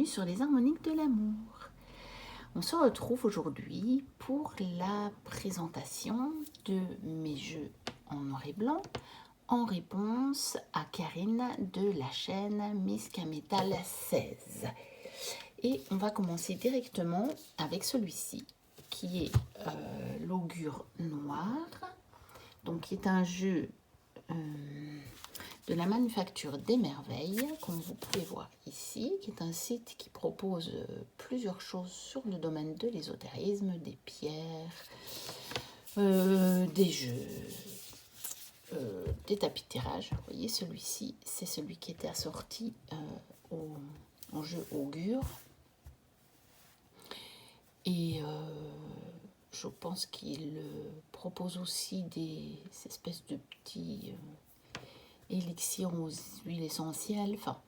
bienvenue sur les harmoniques de l'amour. On se retrouve aujourd'hui pour la présentation de mes jeux en noir et blanc en réponse à Karine de la chaîne Miss Kametal 16. Et on va commencer directement avec celui-ci qui est l'augure noir, donc qui est un jeu de la manufacture des merveilles, comme vous pouvez voir ici, qui est un site qui propose plusieurs choses sur le domaine de l'ésotérisme, des pierres, des jeux, des tapis de tirage. Vous voyez, celui-ci, c'est celui qui était assorti au jeu augure. Et je pense qu'il propose aussi des espèces de petits élixirs aux huiles essentielles. Enfin,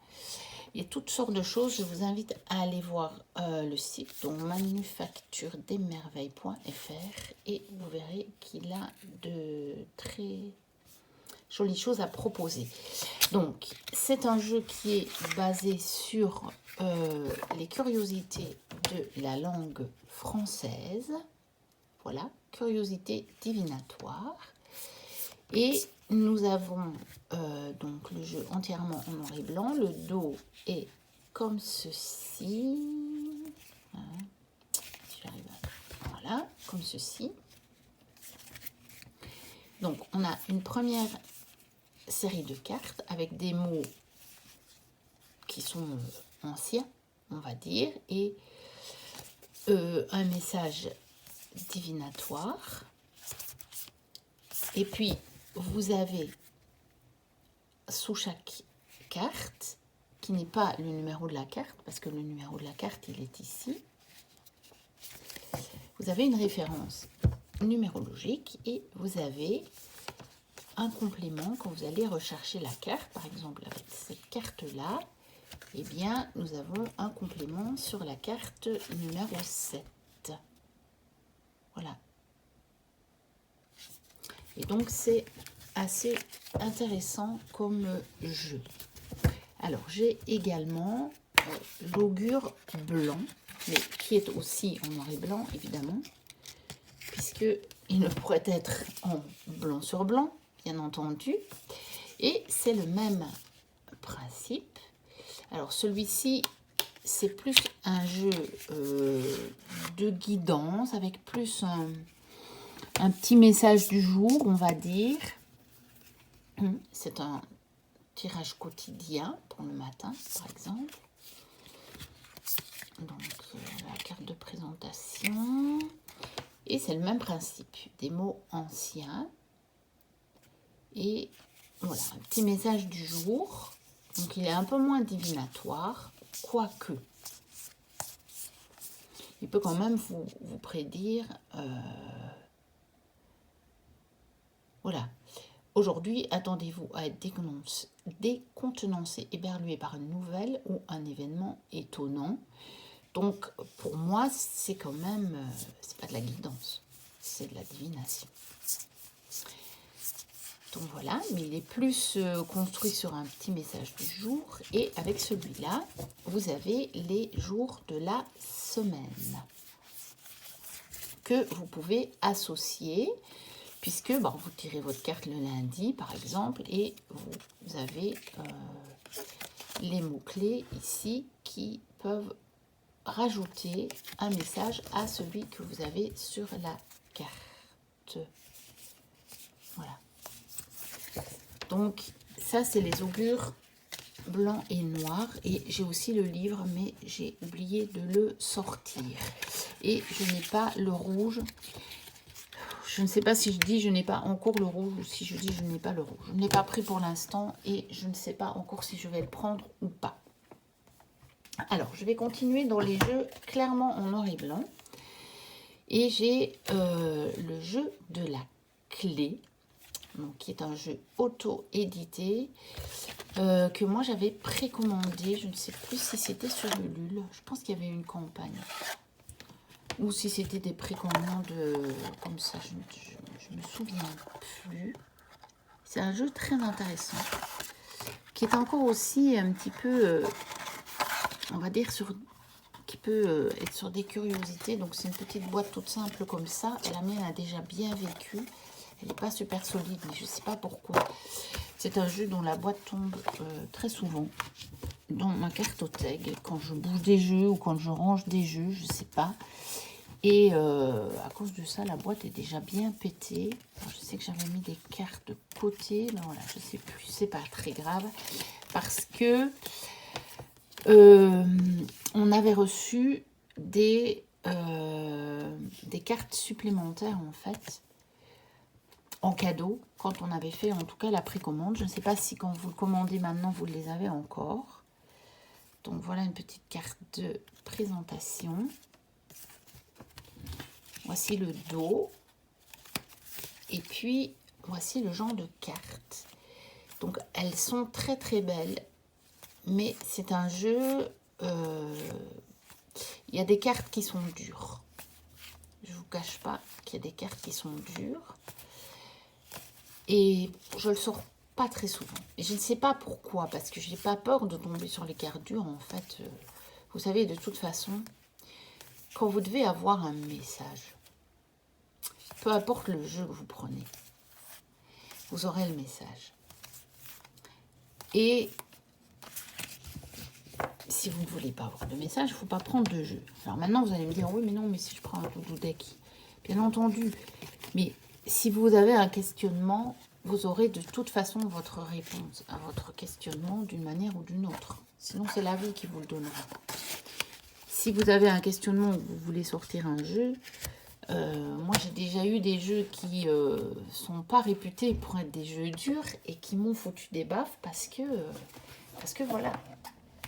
il y a toutes sortes de choses. Je vous invite à aller voir le site, donc manufacturedesmerveilles.fr, et vous verrez qu'il a de très jolies choses à proposer. Donc, c'est un jeu qui est basé sur les curiosités de la langue française. Voilà, curiosité divinatoire. Et nous avons donc le jeu entièrement en noir et blanc. Le dos est comme ceci. Voilà, comme ceci. Donc, on a une première série de cartes avec des mots qui sont anciens, on va dire, et un message divinatoire. Et puis, vous avez sous chaque carte, qui n'est pas le numéro de la carte, parce que le numéro de la carte, il est ici, vous avez une référence numérologique et vous avez un complément quand vous allez rechercher la carte. Par exemple, avec cette carte-là, eh bien, nous avons un complément sur la carte numéro 7. Voilà. Et donc, c'est assez intéressant comme jeu. Alors, j'ai également l'augure blanc, mais qui est aussi en noir et blanc, évidemment, puisqu'il ne pourrait être en blanc sur blanc, bien entendu. Et c'est le même principe. Alors, celui-ci, c'est plus un jeu de guidance, avec plus un petit message du jour, on va dire. C'est un tirage quotidien pour le matin, par exemple. Donc, la carte de présentation. Et c'est le même principe, des mots anciens. Et voilà, un petit message du jour. Donc, il est un peu moins divinatoire, quoique. Il peut quand même vous prédire... voilà. Aujourd'hui, attendez-vous à être décontenancé, éberlué par une nouvelle ou un événement étonnant. Donc, pour moi, c'est quand même, c'est pas de la guidance, c'est de la divination. Donc voilà, mais il est plus construit sur un petit message du jour. Et avec celui-là, vous avez les jours de la semaine que vous pouvez associer. Puisque vous tirez votre carte le lundi, par exemple, et vous avez les mots-clés ici qui peuvent rajouter un message à celui que vous avez sur la carte. Voilà. Donc, ça, c'est les augures blancs et noirs. Et j'ai aussi le livre, mais j'ai oublié de le sortir. Et je n'ai pas le rouge. Je ne sais pas si je dis je n'ai pas encore le rouge ou si je dis je n'ai pas le rouge. Je ne l'ai pas pris pour l'instant et je ne sais pas encore si je vais le prendre ou pas. Alors, je vais continuer dans les jeux clairement en noir et blanc. Et j'ai le jeu de la clé, donc, qui est un jeu auto-édité que moi j'avais précommandé. Je ne sais plus si c'était sur Ulule. Je pense qu'il y avait une campagne. Ou si c'était des précommandes comme ça, je ne me souviens plus. C'est un jeu très intéressant, qui est encore aussi un petit peu on va dire, qui peut être sur des curiosités. Donc c'est une petite boîte toute simple comme ça. La mienne a déjà bien vécu. Elle n'est pas super solide, mais je ne sais pas pourquoi. C'est un jeu dont la boîte tombe très souvent dans ma cartothèque, quand je bouge des jeux ou quand je range des jeux, je ne sais pas. Et à cause de ça, la boîte est déjà bien pétée. Alors, je sais que j'avais mis des cartes de côté, mais voilà, je ne sais plus, c'est pas très grave. Parce que on avait reçu des cartes supplémentaires en fait, en cadeau, quand on avait fait en tout cas la précommande. Je ne sais pas si quand vous le commandez maintenant, vous les avez encore. Donc voilà une petite carte de présentation. Voici le dos. Et puis, voici le genre de cartes. Donc, elles sont très très belles. Mais c'est un jeu... il y a des cartes qui sont dures. Je ne vous cache pas qu'il y a des cartes qui sont dures. Et je le sors pas très souvent. Et je ne sais pas pourquoi. Parce que je n'ai pas peur de tomber sur les cartes dures. En fait, vous savez, de toute façon, quand vous devez avoir un message, peu importe le jeu que vous prenez, vous aurez le message. Et si vous ne voulez pas avoir de message, il ne faut pas prendre de jeu. Alors maintenant, vous allez me dire, oui, mais non, mais si je prends un doudou deck, bien entendu. Mais si vous avez un questionnement, vous aurez de toute façon votre réponse à votre questionnement d'une manière ou d'une autre. Sinon, c'est la vie qui vous le donnera. Si vous avez un questionnement ou vous voulez sortir un jeu, moi j'ai déjà eu des jeux qui sont pas réputés pour être des jeux durs et qui m'ont foutu des baffes parce que voilà,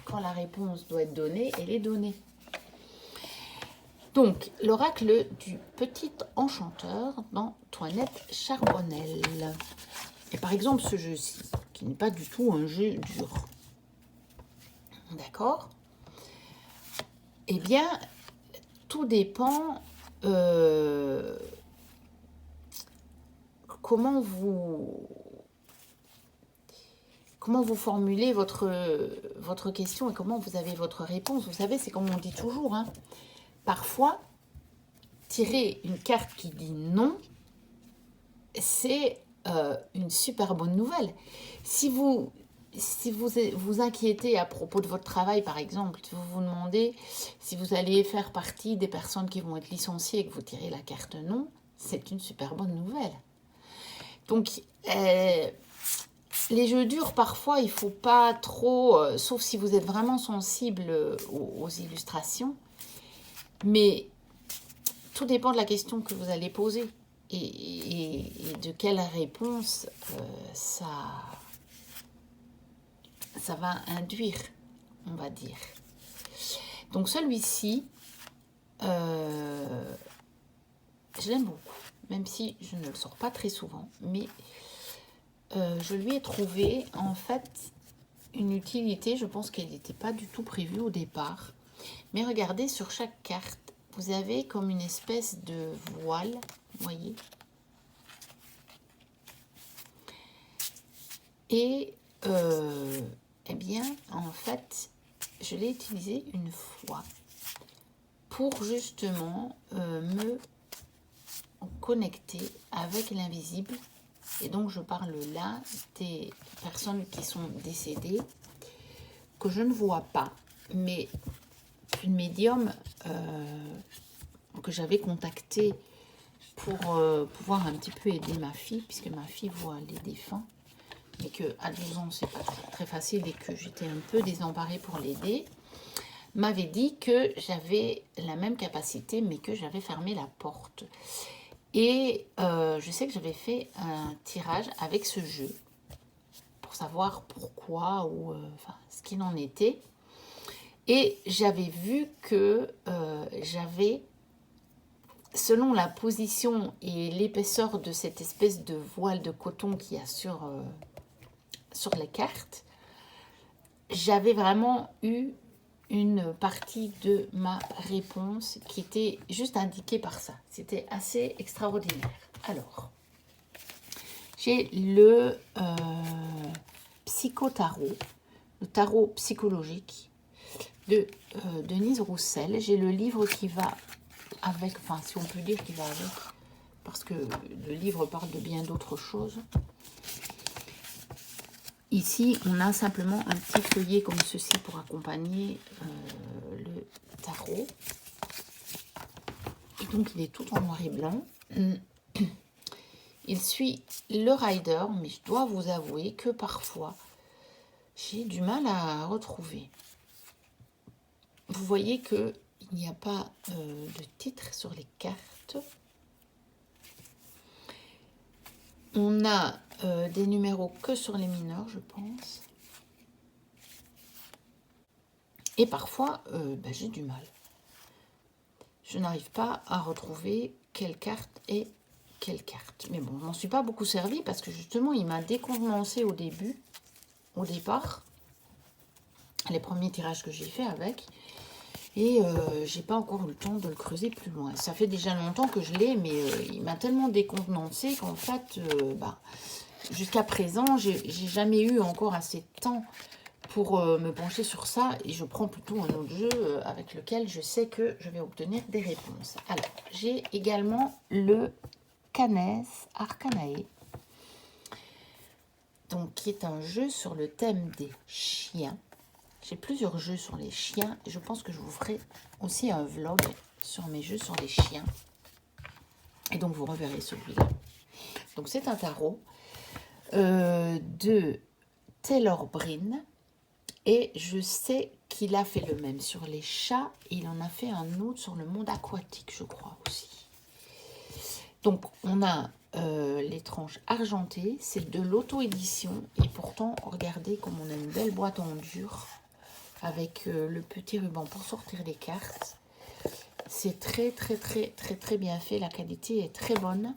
quand la réponse doit être donnée, elle est donnée. Donc, l'oracle du petit enchanteur d'Antoinette Charbonnel. Et par exemple, ce jeu-ci, qui n'est pas du tout un jeu dur. D'accord ? Eh bien, tout dépend comment vous formulez votre question et comment vous avez votre réponse. Vous savez, c'est comme on dit toujours, hein. Parfois, tirer une carte qui dit non, c'est une super bonne nouvelle. Si vous vous inquiétez à propos de votre travail, par exemple, vous vous demandez si vous allez faire partie des personnes qui vont être licenciées et que vous tirez la carte non, c'est une super bonne nouvelle. Donc, les jeux durs, parfois, il ne faut pas trop, sauf si vous êtes vraiment sensible aux illustrations, mais tout dépend de la question que vous allez poser et de quelle réponse ça va induire, on va dire. Donc celui-ci, je l'aime beaucoup, même si je ne le sors pas très souvent, mais je lui ai trouvé en fait une utilité. Je pense qu'elle n'était pas du tout prévue au départ. Mais regardez, sur chaque carte, vous avez comme une espèce de voile, vous voyez. Et eh bien, en fait, je l'ai utilisé une fois pour justement me connecter avec l'invisible. Et donc, je parle là des personnes qui sont décédées, que je ne vois pas, mais une médium que j'avais contactée pour pouvoir un petit peu aider ma fille, puisque ma fille voit les défunts, et qu'à 12 ans, c'est pas très facile et que j'étais un peu désemparée pour l'aider, m'avait dit que j'avais la même capacité, mais que j'avais fermé la porte. Et je sais que j'avais fait un tirage avec ce jeu pour savoir pourquoi ou ce qu'il en était. Et j'avais vu que j'avais, selon la position et l'épaisseur de cette espèce de voile de coton qu'il y a sur les cartes, j'avais vraiment eu une partie de ma réponse qui était juste indiquée par ça. C'était assez extraordinaire. Alors, j'ai le psychotarot, le tarot psychologique de Denise Roussel. J'ai le livre qui va avec, enfin si on peut dire qu'il va avec, parce que le livre parle de bien d'autres choses. Ici, on a simplement un petit feuillet comme ceci pour accompagner le tarot. Et donc, il est tout en noir et blanc. Il suit le rider, mais je dois vous avouer que parfois, j'ai du mal à retrouver. Vous voyez qu'il n'y a pas de titre sur les cartes. On a des numéros que sur les mineurs, je pense. Et parfois, j'ai du mal. Je n'arrive pas à retrouver quelle carte est quelle carte. Mais bon, je m'en suis pas beaucoup servi parce que justement, il m'a décontenancé au départ, les premiers tirages que j'ai fait avec. Et j'ai pas encore eu le temps de le creuser plus loin. Ça fait déjà longtemps que je l'ai, mais il m'a tellement décontenancé qu'en fait, jusqu'à présent, j'ai jamais eu encore assez de temps pour me pencher sur ça. Et je prends plutôt un autre jeu avec lequel je sais que je vais obtenir des réponses. Alors, j'ai également le Canes Arcanae, donc qui est un jeu sur le thème des chiens. J'ai plusieurs jeux sur les chiens et je pense que je vous ferai aussi un vlog sur mes jeux sur les chiens. Et donc vous reverrez celui-là. Donc c'est un tarot de Taylor Bryn. Et je sais qu'il a fait le même sur les chats. Et il en a fait un autre sur le monde aquatique, je crois aussi. Donc on a les tranches argentées. C'est de l'auto-édition. Et pourtant, regardez comme on a une belle boîte en dur. Avec le petit ruban pour sortir les cartes. C'est très bien fait. La qualité est très bonne.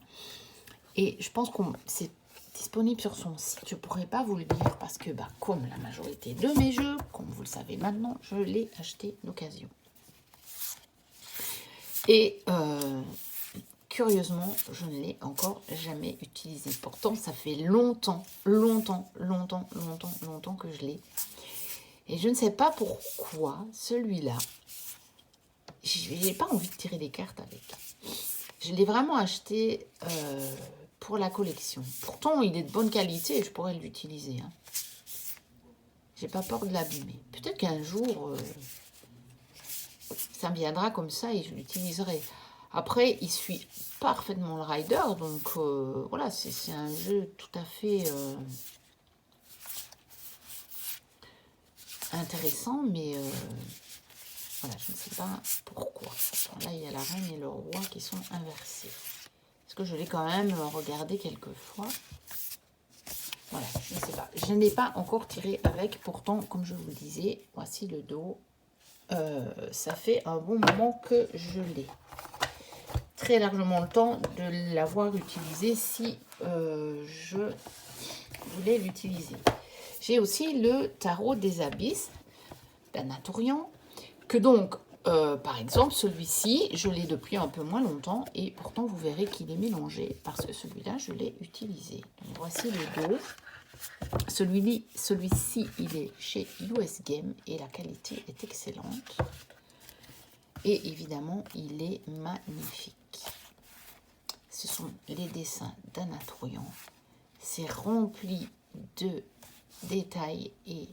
Et je pense que c'est disponible sur son site. Je ne pourrais pas vous le dire parce que comme la majorité de mes jeux, comme vous le savez maintenant, je l'ai acheté d'occasion. Et curieusement, je ne l'ai encore jamais utilisé. Pourtant, ça fait longtemps que je l'ai. Et je ne sais pas pourquoi, celui-là, je n'ai pas envie de tirer des cartes avec. Je l'ai vraiment acheté pour la collection. Pourtant, il est de bonne qualité et je pourrais l'utiliser. Hein. J'ai pas peur de l'abîmer. Peut-être qu'un jour, ça me viendra comme ça et je l'utiliserai. Après, il suit parfaitement le rider. Donc, voilà, c'est un jeu tout à fait... intéressant, mais voilà, je ne sais pas pourquoi. Attends, là, il y a la reine et le roi qui sont inversés. Est-ce que je l'ai quand même regardé quelques fois? Voilà, je ne sais pas. Je n'ai pas encore tiré avec. Pourtant, comme je vous le disais, voici le dos. Ça fait un bon moment que je l'ai. Très largement le temps de l'avoir utilisé si je voulais l'utiliser. J'ai aussi le tarot des abysses d'Anatolian, que donc, par exemple, celui-ci, je l'ai depuis un peu moins longtemps, et pourtant, vous verrez qu'il est mélangé, parce que celui-là, je l'ai utilisé. Donc, voici le dos. Celui-ci, il est chez US Game, et la qualité est excellente. Et évidemment, il est magnifique. Ce sont les dessins d'Anatolian. C'est rempli de détails et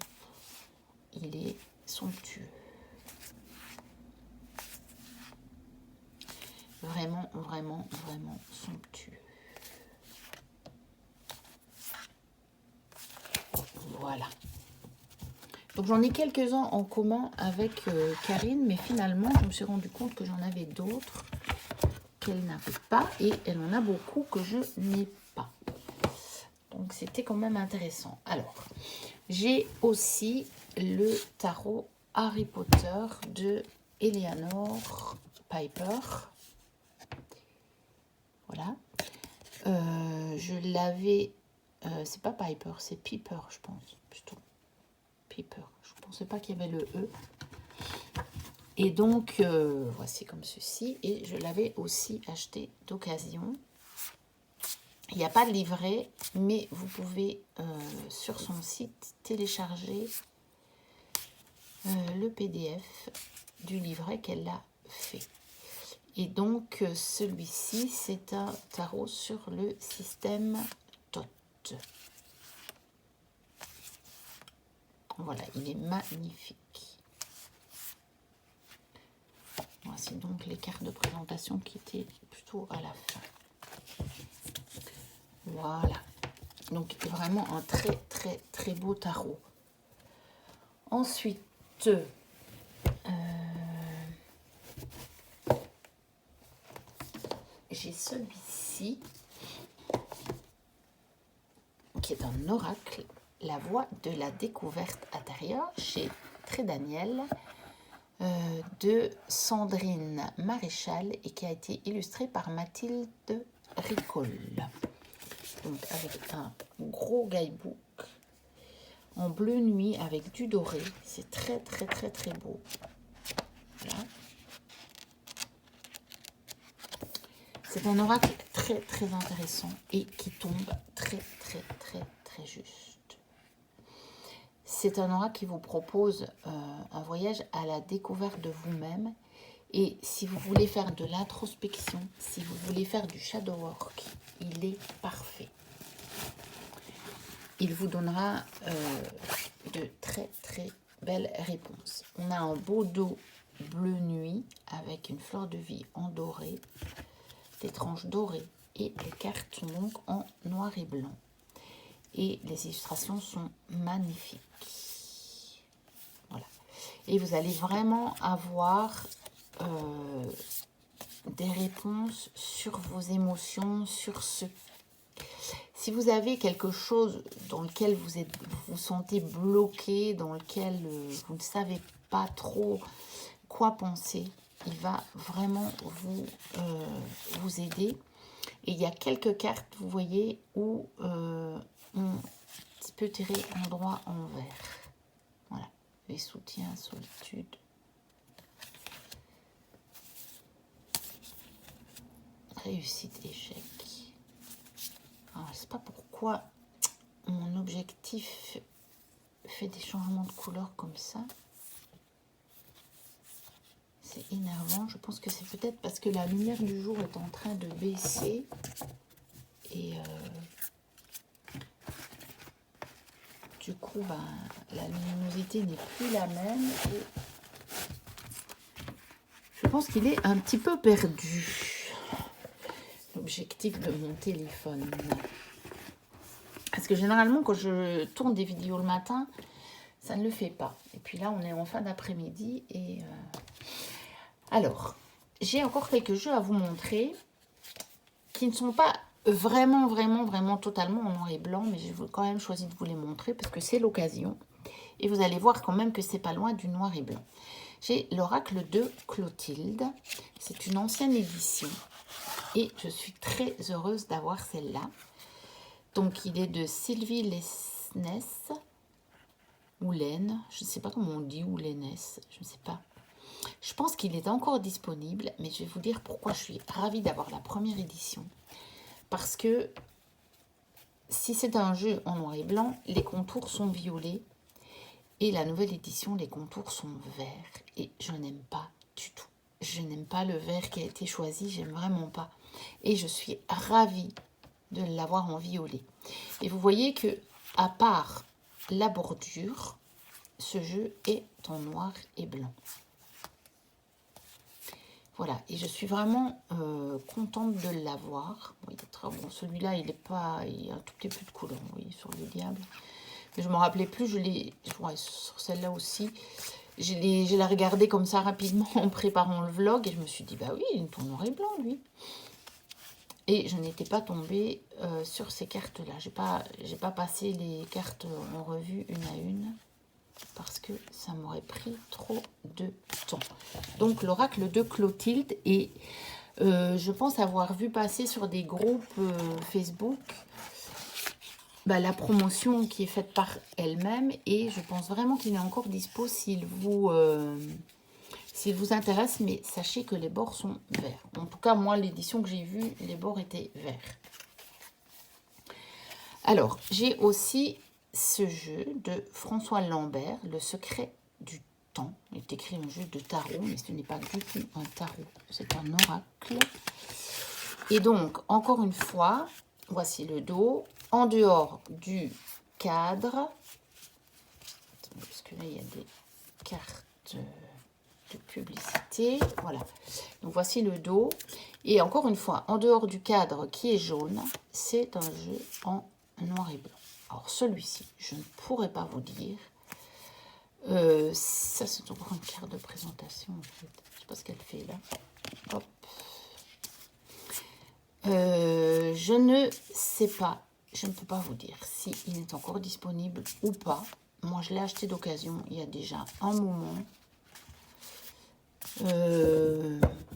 il est somptueux. Vraiment somptueux. Voilà. Donc j'en ai quelques-uns en commun avec Karine, mais finalement je me suis rendu compte que j'en avais d'autres qu'elle n'avait pas et elle en a beaucoup que je n'ai pas. Donc c'était quand même intéressant. Alors, j'ai aussi le tarot Harry Potter de Eleanor Piper. Voilà. Je l'avais... c'est pas Piper, c'est Piper, je pense. Plutôt. Piper. Je ne pensais pas qu'il y avait le E. Et donc, voici comme ceci. Et je l'avais aussi acheté d'occasion. Il n'y a pas de livret, mais vous pouvez, sur son site, télécharger le PDF du livret qu'elle a fait. Et donc, celui-ci, c'est un tarot sur le système Thoth. Voilà, il est magnifique. Voici donc les cartes de présentation qui étaient plutôt à la fin. Voilà. Donc, vraiment un très, très, très beau tarot. Ensuite, j'ai celui-ci qui est un oracle, la voie de la découverte intérieure chez Trédaniel de Sandrine Maréchal et qui a été illustré par Mathilde Ricol. Donc avec un gros guidebook en bleu nuit avec du doré. C'est très très très très beau. Voilà. C'est un oracle très très intéressant et qui tombe très très très très juste. C'est un oracle qui vous propose un voyage à la découverte de vous-même. Et si vous voulez faire de l'introspection, si vous voulez faire du shadow work, il est parfait. Il vous donnera de très très belles réponses. On a un beau dos bleu nuit avec une fleur de vie en doré, des tranches dorées et les cartes sont donc en noir et blanc. Et les illustrations sont magnifiques. Voilà. Et vous allez vraiment avoir des réponses sur vos émotions, sur ce. Si vous avez quelque chose dans lequel vous vous sentez bloqué, dans lequel vous ne savez pas trop quoi penser, il va vraiment vous aider. Et il y a quelques cartes, vous voyez, où on peut tirer endroit envers. Voilà, les soutiens, solitude. Réussite, échec. Alors, je ne sais pas pourquoi mon objectif fait des changements de couleur comme ça. C'est énervant. Je pense que c'est peut-être parce que la lumière du jour est en train de baisser. Et du coup, ben, la luminosité n'est plus la même. Et je pense qu'il est un petit peu perdu. L'objectif de mon téléphone. Parce que généralement, quand je tourne des vidéos le matin, ça ne le fait pas. Et puis là, on est en fin d'après-midi. Et alors, j'ai encore quelques jeux à vous montrer qui ne sont pas vraiment totalement en noir et blanc. Mais j'ai quand même choisi de vous les montrer parce que c'est l'occasion. Et vous allez voir quand même que c'est pas loin du noir et blanc. J'ai l'oracle de Clotilde. C'est une ancienne édition. Et je suis très heureuse d'avoir celle-là. Donc, il est de Sylvie Lesness, ou Laine, je ne sais pas comment on dit, ou Lénès, je ne sais pas. Je pense qu'il est encore disponible, mais je vais vous dire pourquoi je suis ravie d'avoir la première édition. Parce que si c'est un jeu en noir et blanc, les contours sont violets. Et la nouvelle édition, les contours sont verts. Et je n'aime pas du tout. Je n'aime pas le vert qui a été choisi, j'aime vraiment pas. Et je suis ravie de l'avoir en violet. Et vous voyez que, à part la bordure, ce jeu est en noir et blanc. Voilà, et je suis vraiment contente de l'avoir. Oui, bon, celui-là, il y a un tout petit peu de couleur, vous voyez, sur le diable. Mais je ne me rappelais plus, je vois sur celle-là aussi. Je l'ai regardé comme ça rapidement en préparant le vlog et je me suis dit, bah oui, il est en noir et blanc, lui. Et je n'étais pas tombée sur ces cartes-là. J'ai pas passé les cartes en revue une à une parce que ça m'aurait pris trop de temps. Donc, l'oracle de Clotilde. Et je pense avoir vu passer sur des groupes Facebook la promotion qui est faite par elle-même. Et je pense vraiment qu'il est encore dispo s'il vous intéresse, mais sachez que les bords sont verts. En tout cas, moi, l'édition que j'ai vue, les bords étaient verts. Alors, j'ai aussi ce jeu de François Lambert, Le secret du temps. Il est écrit un jeu de tarot, mais ce n'est pas du tout un tarot, c'est un oracle. Et donc, encore une fois, voici le dos, en dehors du cadre, parce que là, il y a des cartes de publicité, voilà. Donc, voici le dos. Et encore une fois, en dehors du cadre qui est jaune, c'est un jeu en noir et blanc. Alors, celui-ci, je ne pourrais pas vous dire. Ça, c'est encore une carte de présentation, en fait. Je ne sais pas ce qu'elle fait, là. Hop. Je ne sais pas, je ne peux pas vous dire si il est encore disponible ou pas. Moi, je l'ai acheté d'occasion il y a déjà un moment.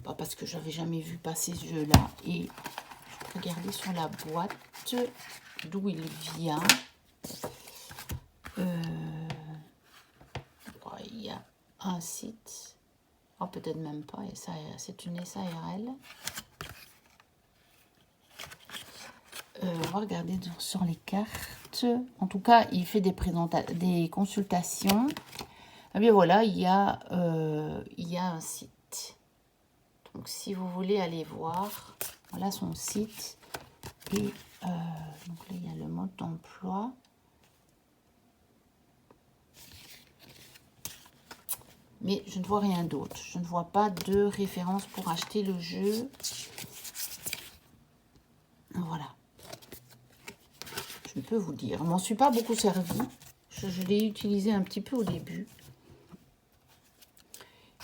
Pas parce que j'avais jamais vu passer ce jeu-là. Et je peux regarder sur la boîte d'où il vient. Il y a un site. Oh, peut-être même pas. C'est une SARL. On va regarder sur les cartes. En tout cas, il fait des consultations. Et bien voilà, il y a un site. Donc, si vous voulez aller voir, voilà son site. Et donc là, il y a le mode d'emploi. Mais je ne vois rien d'autre. Je ne vois pas de référence pour acheter le jeu. Voilà. Je peux vous dire. Je m'en suis pas beaucoup servi. Je l'ai utilisé un petit peu au début.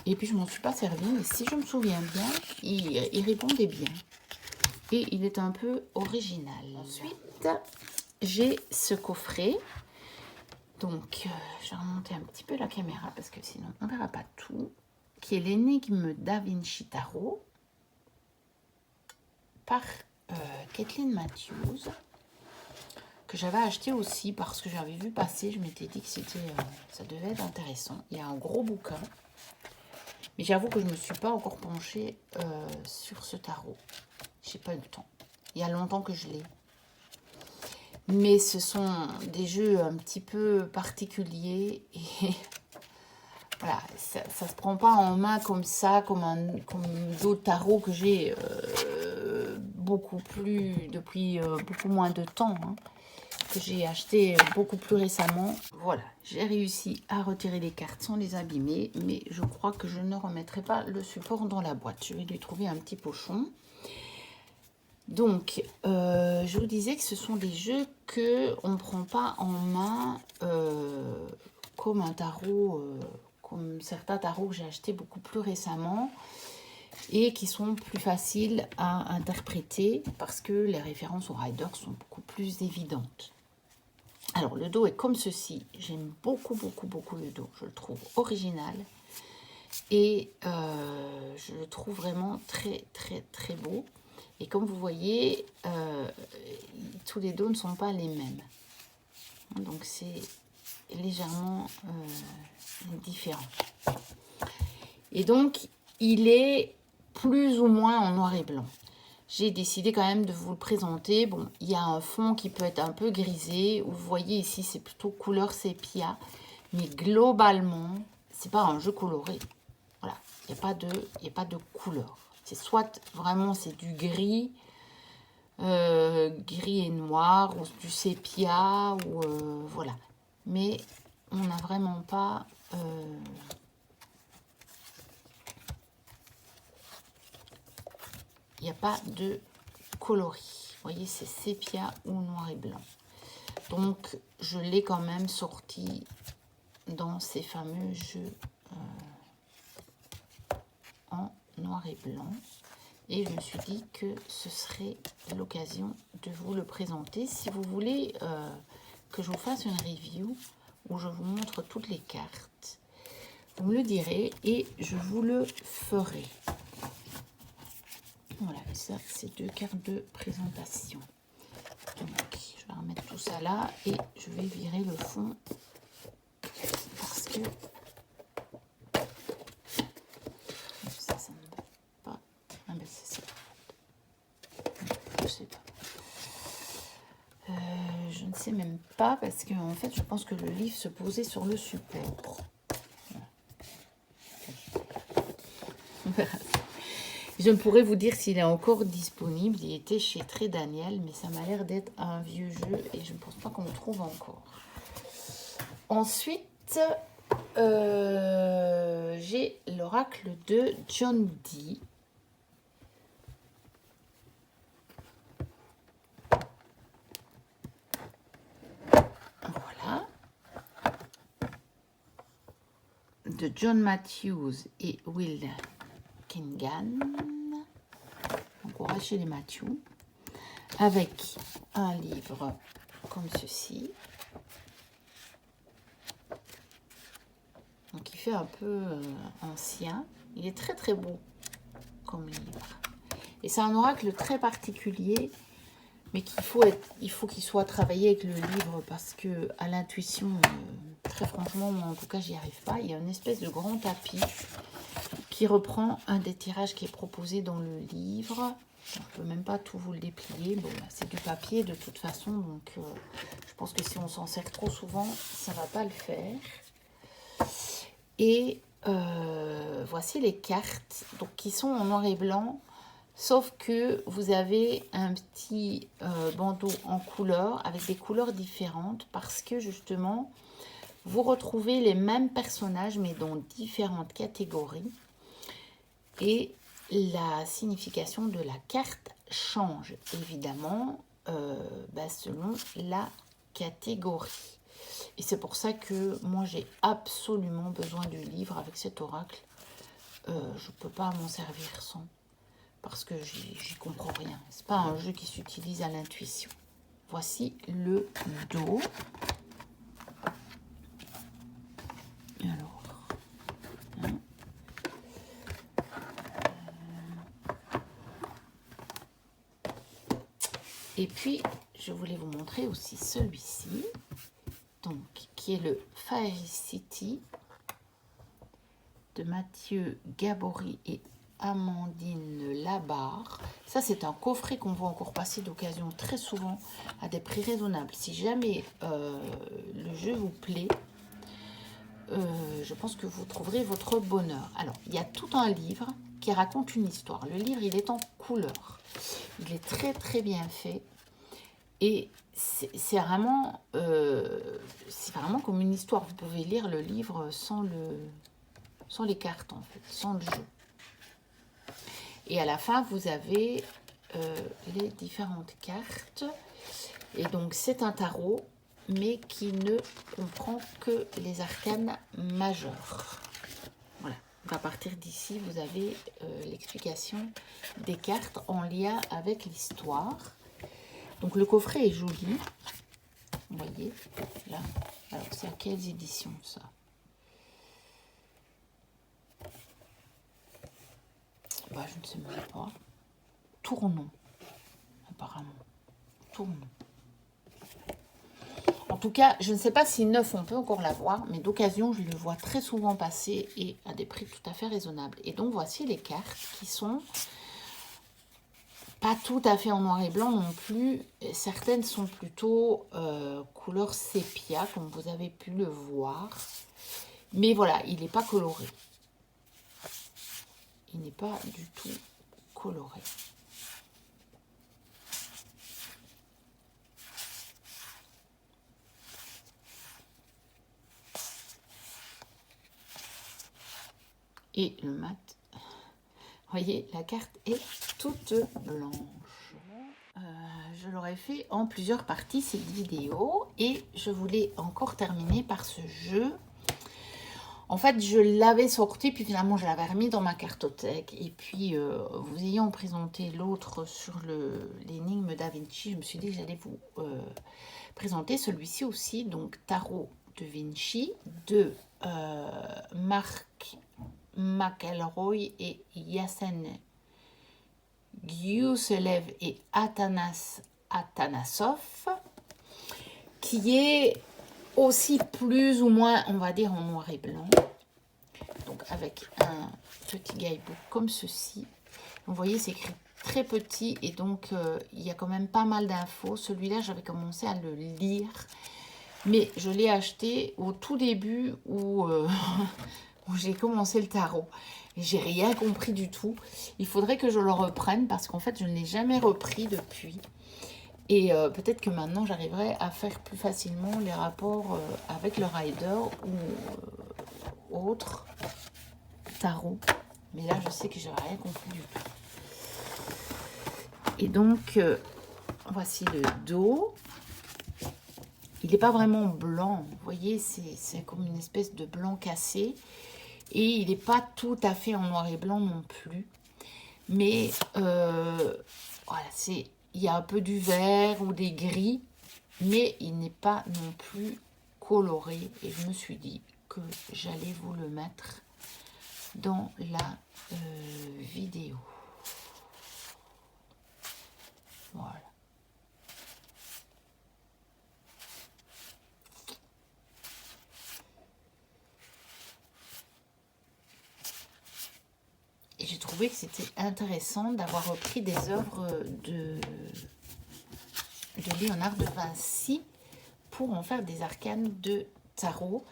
Et puis, je m'en suis pas servi. Mais si je me souviens bien, il répondait bien. Et il est un peu original. Ensuite, j'ai ce coffret. Donc, je vais remonter un petit peu la caméra parce que sinon, on ne verra pas tout. Qui est l'énigme Da Vinci Tarot par Kathleen Matthews. Que j'avais acheté aussi parce que j'avais vu passer. Je m'étais dit que ça devait être intéressant. Il y a un gros bouquin. Mais j'avoue que je ne me suis pas encore penchée sur ce tarot. Je n'ai pas eu le temps. Il y a longtemps que je l'ai. Mais ce sont des jeux un petit peu particuliers. Et voilà, ça ne se prend pas en main comme ça, comme d'autres tarots que j'ai depuis beaucoup moins de temps. Hein, que j'ai acheté beaucoup plus récemment. Voilà, j'ai réussi à retirer les cartes sans les abîmer, mais je crois que je ne remettrai pas le support dans la boîte. Je vais lui trouver un petit pochon. Donc, je vous disais que ce sont des jeux qu'on ne prend pas en main comme un tarot, comme certains tarots que j'ai achetés beaucoup plus récemment et qui sont plus faciles à interpréter parce que les références au rider sont beaucoup plus évidentes. Alors, le dos est comme ceci. J'aime beaucoup, beaucoup, beaucoup le dos. Je le trouve original. Et je le trouve vraiment très, très, très beau. Et comme vous voyez, tous les dos ne sont pas les mêmes. Donc, c'est légèrement différent. Et donc, il est plus ou moins en noir et blanc. J'ai décidé quand même de vous le présenter. Bon, il y a un fond qui peut être un peu grisé. Vous voyez ici, c'est plutôt couleur sépia. Mais globalement, c'est pas un jeu coloré. Voilà, il n'y a pas de couleur. C'est soit vraiment c'est du gris, gris et noir, ou du sépia, ou voilà. Mais on n'a vraiment pas... il n'y a pas de coloris. Vous voyez, c'est sépia ou noir et blanc. Donc, je l'ai quand même sorti dans ces fameux jeux en noir et blanc. Et je me suis dit que ce serait l'occasion de vous le présenter. Si vous voulez que je vous fasse une review où je vous montre toutes les cartes, vous me le direz et je vous le ferai. Voilà, ça c'est 2 cartes de présentation. Donc, je vais remettre tout ça là et je vais virer le fond parce que ça ne va pas. Ah ben c'est ça. Je sais pas. Je ne sais même pas parce que en fait je pense que le livre se posait sur le support. Voilà. verra ça. Je ne pourrais vous dire s'il est encore disponible. Il était chez Très Daniel, mais ça m'a l'air d'être un vieux jeu et je ne pense pas qu'on le trouve encore. Ensuite, j'ai l'oracle de John Dee. Voilà. De John Matthews et Will Kingan. Donc on va chez les Matthews. Avec un livre comme ceci. Donc il fait un peu ancien. Il est très très beau comme livre. Et c'est un oracle très particulier, mais il faut qu'il soit travaillé avec le livre parce que à l'intuition, très franchement, moi en tout cas, j'y arrive pas. Il y a une espèce de grand tapis qui reprend un des tirages qui est proposé dans le livre. Je ne peux même pas tout vous le déplier. Bon, c'est du papier de toute façon, donc je pense que si on s'en sert trop souvent, ça ne va pas le faire. Et voici les cartes donc, qui sont en noir et blanc, sauf que vous avez un petit bandeau en couleur avec des couleurs différentes parce que justement, vous retrouvez les mêmes personnages mais dans différentes catégories. Et la signification de la carte change évidemment selon la catégorie. Et c'est pour ça que moi j'ai absolument besoin du livre avec cet oracle. Je ne peux pas m'en servir sans, parce que j'y comprends rien. C'est pas un jeu qui s'utilise à l'intuition. Voici le dos. Alors, et puis je voulais vous montrer aussi celui-ci. Donc, qui est le Fairy City de Mathieu Gabory et Amandine Labarre. Ça, c'est un coffret qu'on voit encore passer d'occasion très souvent à des prix raisonnables. Si jamais le jeu vous plaît, je pense que vous trouverez votre bonheur. Alors, il y a tout un livre qui raconte une histoire. Le livre, il est en couleur. Il est très, très bien fait. Et c'est vraiment comme une histoire. Vous pouvez lire le livre sans les cartes, en fait, sans le jeu. Et à la fin, vous avez les différentes cartes. Et donc, c'est un tarot, mais qui ne comprend que les arcanes majeures. Voilà. Donc, à partir d'ici, vous avez l'explication des cartes en lien avec l'histoire. Donc le coffret est joli, vous voyez, là. Alors c'est à quelles éditions ça? Bah, je ne sais même pas. Tournon, apparemment. Tournon. En tout cas, je ne sais pas si neuf on peut encore l'avoir, mais d'occasion je le vois très souvent passer et à des prix tout à fait raisonnables. Et donc voici les cartes qui sont pas tout à fait en noir et blanc non plus. Certaines sont plutôt couleur sépia, comme vous avez pu le voir. Mais voilà, il n'est pas coloré. Il n'est pas du tout coloré. Et le mat, vous voyez, la carte est toute blanche. Je l'aurais fait en plusieurs parties cette vidéo et je voulais encore terminer par ce jeu. En fait, je l'avais sorti, puis finalement, je l'avais remis dans ma cartothèque. Et puis, vous ayant présenté l'autre sur l'énigme Da Vinci, je me suis dit que j'allais vous présenter celui-ci aussi. Donc, Tarot de Vinci de Marc McElroy et Yassen Guiuselev et Atanas Atanasov, qui est aussi plus ou moins, on va dire, en noir et blanc. Donc avec un petit guidebook comme ceci. Vous voyez, c'est écrit très petit et donc il y a quand même pas mal d'infos. Celui-là, j'avais commencé à le lire, mais je l'ai acheté au tout début où, où j'ai commencé le tarot. J'ai rien compris du tout. Il faudrait que je le reprenne parce qu'en fait, je ne l'ai jamais repris depuis. Et peut-être que maintenant, j'arriverai à faire plus facilement les rapports avec le rider ou autre tarot. Mais là, je sais que je n'ai rien compris du tout. Et donc, voici le dos. Il n'est pas vraiment blanc. Vous voyez, c'est comme une espèce de blanc cassé. Et il n'est pas tout à fait en noir et blanc non plus. Mais voilà, il y a un peu du vert ou des gris. Mais il n'est pas non plus coloré. Et je me suis dit que j'allais vous le mettre dans la vidéo. Voilà. Et j'ai trouvé que c'était intéressant d'avoir repris des œuvres de Léonard de Vinci pour en faire des arcanes de tarot.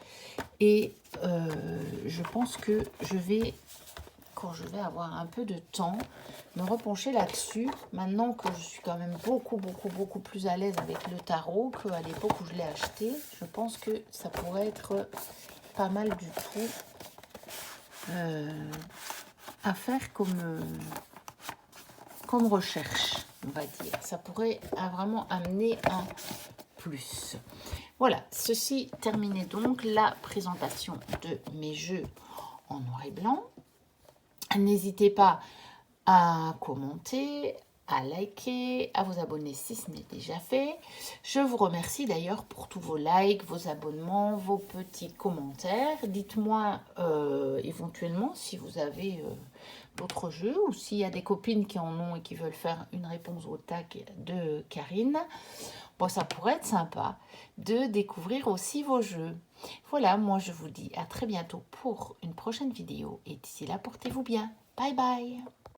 Et je pense que je vais, quand je vais avoir un peu de temps, me repencher là-dessus. Maintenant que je suis quand même beaucoup plus à l'aise avec le tarot qu'à l'époque où je l'ai acheté, je pense que ça pourrait être pas mal du tout à faire comme recherche, on va dire. Ça pourrait vraiment amener un plus. Voilà, ceci terminait donc la présentation de mes jeux en noir et blanc. N'hésitez pas à commenter, à liker, à vous abonner si ce n'est déjà fait. Je vous remercie d'ailleurs pour tous vos likes, vos abonnements, vos petits commentaires. Dites-moi éventuellement si vous avez d'autres jeux ou s'il y a des copines qui en ont et qui veulent faire une réponse au tag de Karine. Bon, ça pourrait être sympa de découvrir aussi vos jeux. Voilà, moi je vous dis à très bientôt pour une prochaine vidéo et d'ici là, portez-vous bien. Bye bye!